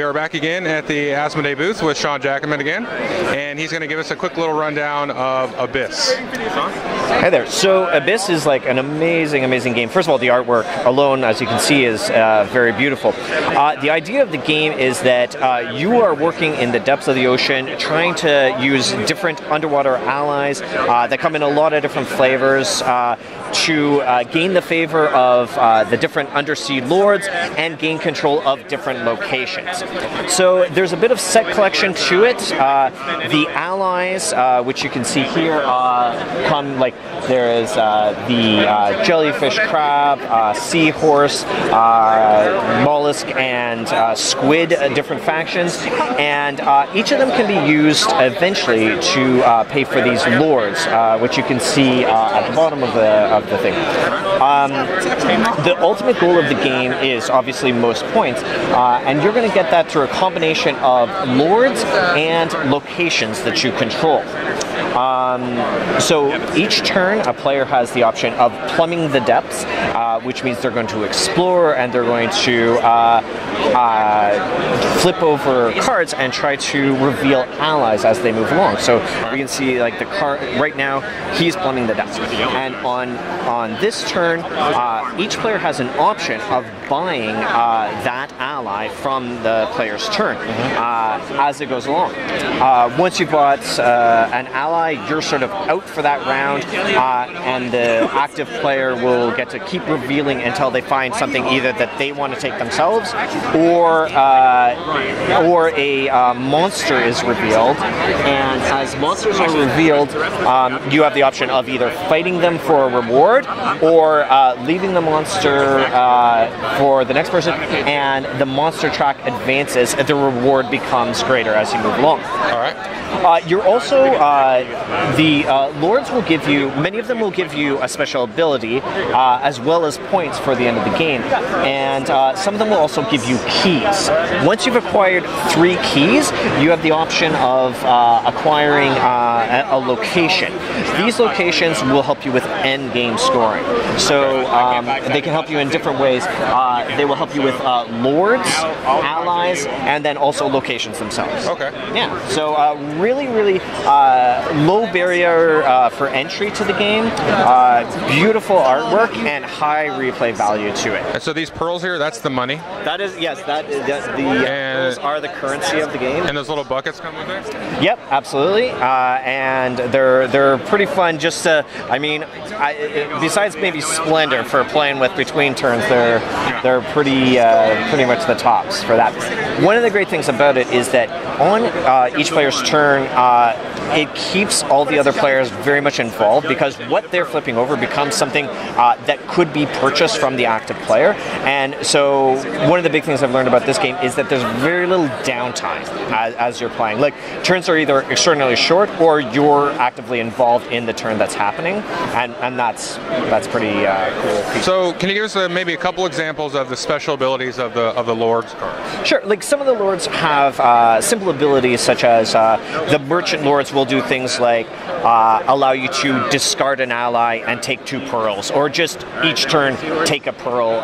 We are back again at the Asmodee booth with Sean Jackaman again, and he's going to give us a quick little rundown of Abyss. Hey there. So Abyss is like an amazing, amazing game. First of all, the artwork alone, as you can see, is very beautiful. The idea of the game is that you are working in the depths of the ocean, trying to use different underwater allies that come in a lot of different flavors to gain the favor of the different undersea lords and gain control of different locations. So there's a bit of set collection to it. The allies, which you can see here, come like there is the jellyfish crab, seahorse, mollusk, and squid, different factions, and each of them can be used eventually to pay for these lords, which you can see at the bottom of the thing. The ultimate goal of the game is obviously most points, and you're going to get that through a combination of lords and locations that you control. So each turn, a player has the option of plumbing the depths, which means they're going to explore and they're going to flip over cards and try to reveal allies as they move along. So we can see like the card right now, he's plumbing the depths. And on this turn, each player has an option of buying that ally from the player's turn as it goes along. Once you've bought an ally, you're sort of out for that round, and the active player will get to keep revealing until they find something either that they want to take themselves, or a monster is revealed. And as monsters are revealed, you have the option of either fighting them for a reward or leaving the monster for the next person, and the monster track advances and the reward becomes greater as you move along. All right. You're also, the lords will give you, many of them will give you a special ability as well as points for the end of the game, and some of them will also give you keys. Once you've acquired 3 keys, you have the option of acquiring a location. These locations will help you with end game scoring. So they can help you in different ways. They will help you with lords, allies, and then also locations themselves. Okay. Yeah. So really, really low barrier for entry to the game. Beautiful artwork and high replay value to it. And so these pearls here, that's the money? That is, yes. Those are the currency of the game. And those little buckets come with it? Yep, absolutely. And they're pretty fun. Just to, I mean, besides maybe Splendor for playing with between turns, they're pretty much the tops for that. One of the great things about it is that on each player's turn, it keeps all the other players very much involved, because what they're flipping over becomes something that could be purchased from the active player. And so one of the big things I've learned about this game is that there's very little downtime as you're playing. Like, turns are either extraordinarily short or you're actively involved in the turn that's happening, and that's pretty cool. So can you give us maybe a couple examples of the special abilities of the Lords cards? Sure. Like, some of the Lords have simple abilities, such as the Merchant Lords will do things like allow you to discard an ally and take 2 pearls, or just each turn take a pearl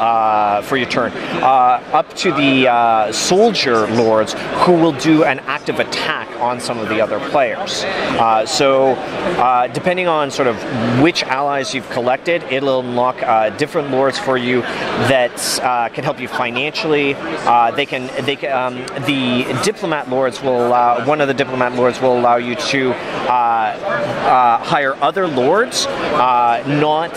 for your turn. Up to the Soldier Lords, who will do an active attack on some of the other players. So depending on sort of which allies you've collected, it'll unlock different lords for you that can help you financially. The Diplomat Lords will allow, one of the Diplomat Lords will allow you to hire other lords, not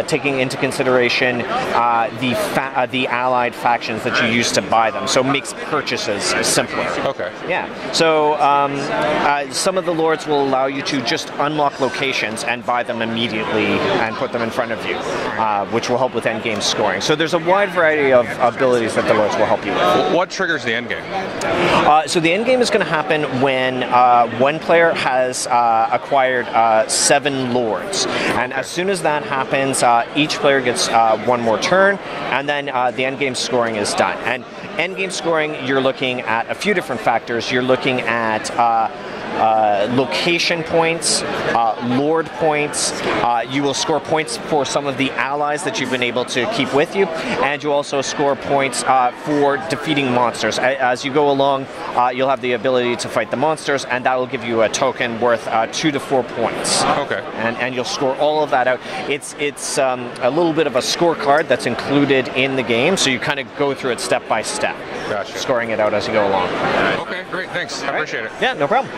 taking into consideration the allied factions that you use to buy them. So makes purchases simpler. Okay. Yeah. So some of the lords will allow you to just unlock locations and buy them immediately and put them in front of you, which will help with end game scoring. So there's a wide variety of abilities that the lords will help you with. What triggers the end game? So the end game is going to happen when one player has acquired 7 lords, and as soon as that happens, each player gets 1 more turn, and then the end game scoring is done. And end game scoring, you're looking at a few different factors. You're looking at location points, lord points. You will score points for some of the allies that you've been able to keep with you, and you also score points for defeating monsters. As you go along, you'll have the ability to fight the monsters, and that will give you a token worth 2 to 4 points. Okay. And you'll score all of that out. It's a little bit of a scorecard that's included in the game, so you kind of go through it step by step, Gotcha. scoring it out as you go along. Okay, great, thanks. I appreciate it. Yeah, no problem.